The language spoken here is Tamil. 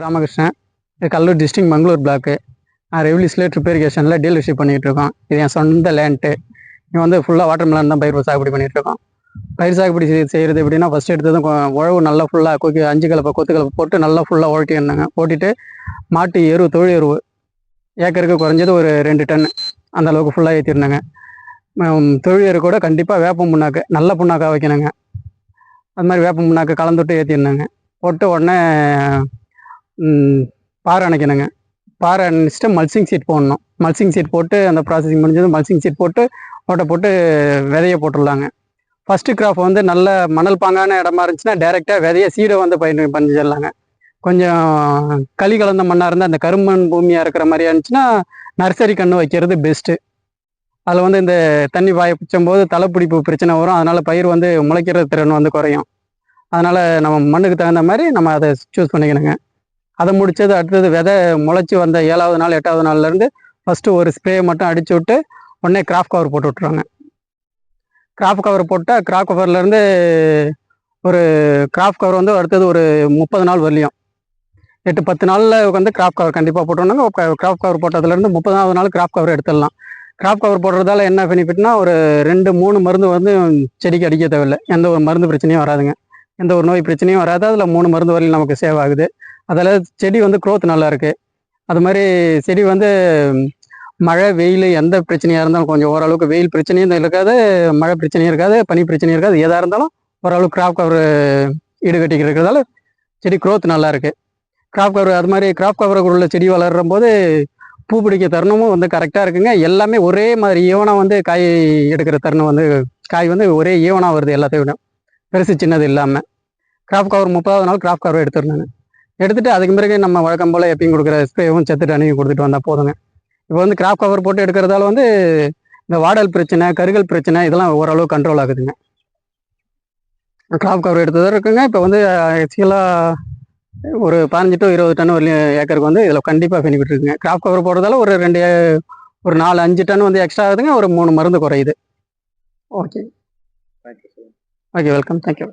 ராமகிருஷ்ணன். இது கடலூர் டிஸ்ட்ரிக்ட் மங்களூர் பிளாக்கு. நான் ரெவலி ஸ்லேட் ட்ரிப் இரிகேஷனில் டீலர்ஷிப் பண்ணிகிட்ருக்கோம். இது என் சொந்த லேண்ட்டு. இங்கே வந்து ஃபுல்லாக வாட்டர் மெலன் தான் பயிர் சாகுபடி பண்ணிகிட்ருக்கோம். பயிர் சாகுபடி செய்கிறது எப்படின்னா, ஃபஸ்ட்டு எடுத்ததும் உழவு நல்லா ஃபுல்லாக 5 கலப்பை கொத்து கலப்பை போட்டு நல்லா ஃபுல்லாக ஓட்டியிருந்தாங்க. ஓட்டிட்டு மாட்டு எருவு, தொழு எருவு ஏக்கருக்கு குறைஞ்சது ஒரு 2 டன் அந்த அளவுக்கு ஃபுல்லாக ஏற்றிருந்தாங்க. தொழு எரு கூட கண்டிப்பாக வேப்ப புண்ணாக்கு நல்ல புண்ணாக்காக வைக்கணுங்க. அது மாதிரி வேப்ப புண்ணாக்கு கலந்துட்டு ஏற்றிருந்தாங்க. போட்டு உடனே பாறை அணைக்கணுங்க. பாறை அணைச்சிட்டு மல்சிங் சீட் போடணும். மல்சிங் சீட் போட்டு அந்த ப்ராசஸிங் முடிஞ்சது மல்சிங் சீட் போட்டு ஓட்டை போட்டு விதையை போட்டுடலாங்க. ஃபஸ்ட்டு கிராப் வந்து நல்ல மணல் பாங்கான இடமா இருந்துச்சுன்னா டேரெக்டாக விதையை சீடை வந்து பண்ணிச்சிடலாங்க. கொஞ்சம் களி கலந்த மண்ணாக இருந்தால் அந்த கருமண் பூமியாக இருக்கிற மாதிரியா இருந்துச்சுன்னா நர்சரி கன்று வைக்கிறது பெஸ்ட்டு. அதில் வந்து இந்த தண்ணி பாய பிடிச்சும் போது தலைப்பிடிப்பு பிரச்சனை வரும். அதனால் பயிர் வந்து முளைக்கிற திறன் வந்து குறையும். அதனால் நம்ம மண்ணுக்கு தகுந்த மாதிரி நம்ம அதை சூஸ் பண்ணிக்கணுங்க. அதை முடித்தது அடுத்தது விதை முளைச்சி வந்த 7வது நாள் 8வது நாள்லேருந்து ஃபஸ்ட்டு ஒரு ஸ்ப்ரே மட்டும் அடித்து விட்டு உடனே கிராப் கவர் போட்டு விட்ருவாங்க. கிராப் கவர் போட்டால் கிராப் கவர்லேருந்து ஒரு கிராப் கவர் வந்து அடுத்தது ஒரு 30 நாள் வரலையும் 8-10 நாளில் வந்து கிராப் கவர் கண்டிப்பாக போட்டோம்னாங்க. கிராப் கவர் போட்டதுலேருந்து 30வது நாள் கிராப் கவர் எடுத்துடலாம். கிராப் கவர் போடுறதால என்ன பெனிஃபிட்னா, ஒரு 2-3 மருந்து வந்து செடிக்கு அடிக்க தேவையில்லை. எந்த ஒரு மருந்து பிரச்சனையும் வராதுங்க. எந்த ஒரு நோய் பிரச்சனையும் வராது. அதில் 3 மருந்து வரையும் நமக்கு சேவ் ஆகுது. அதில் செடி வந்து க்ரோத் நல்லாயிருக்கு. அது மாதிரி செடி வந்து மழை வெயில் எந்த பிரச்சனையாக இருந்தாலும் கொஞ்சம் ஓரளவுக்கு வெயில் பிரச்சனையும் இருக்காது, மழை பிரச்சனையும் இருக்காது, பனி பிரச்சனையும் இருக்காது. எதாக இருந்தாலும் ஓரளவுக்கு கிராப் கவர் ஈடுகட்டிக்கிட்டு இருக்கிறதால செடி க்ரோத் நல்லாயிருக்கு. கிராப் கவர் அது மாதிரி கிராப் கவருக்கு உள்ள செடி வளர்கிற போது பூ பிடிக்க தருணமும் வந்து கரெக்டாக இருக்குங்க. எல்லாமே ஒரே மாதிரி ஈவனாக வந்து காய் எடுக்கிற தருணம் வந்து காய் வந்து ஒரே ஈவனாக வருது எல்லாத்தையும் விட. பெருசு சின்னது இல்லாமல் கிராப் கவர் 30வது நாள் கிராப் கவர் எடுத்துருந்தாங்க. எடுத்துகிட்டு அதுக்கு பிறகு நம்ம வழக்கம் போல் எப்பயும் கொடுக்குற ஸ்ப்ரேவும் செத்துட்டு அணுகி கொடுத்துட்டு வந்தால் போதுங்க. இப்போ வந்து கிராப் கவர் போட்டு எடுக்கிறதால வந்து இந்த வாடல் பிரச்சனை, கருகல் பிரச்சனை இதெல்லாம் ஓரளவு கண்ட்ரோல் ஆகுதுங்க. கிராப் கவர் எடுத்ததாக இருக்குங்க. இப்போ வந்து ஆக்சுவலாக ஒரு 15 to 20 டன் வரலையும் ஏக்கருக்கு வந்து இதில் கண்டிப்பாக பெனிஃபிட் இருக்குங்க. கிராப் கவர் போடுறதால ஒரு 4-5 டன் வந்து எக்ஸ்ட்ரா ஆகுதுங்க. ஒரு 3 மருந்து குறையுது. Okay, okay, welcome, thank you.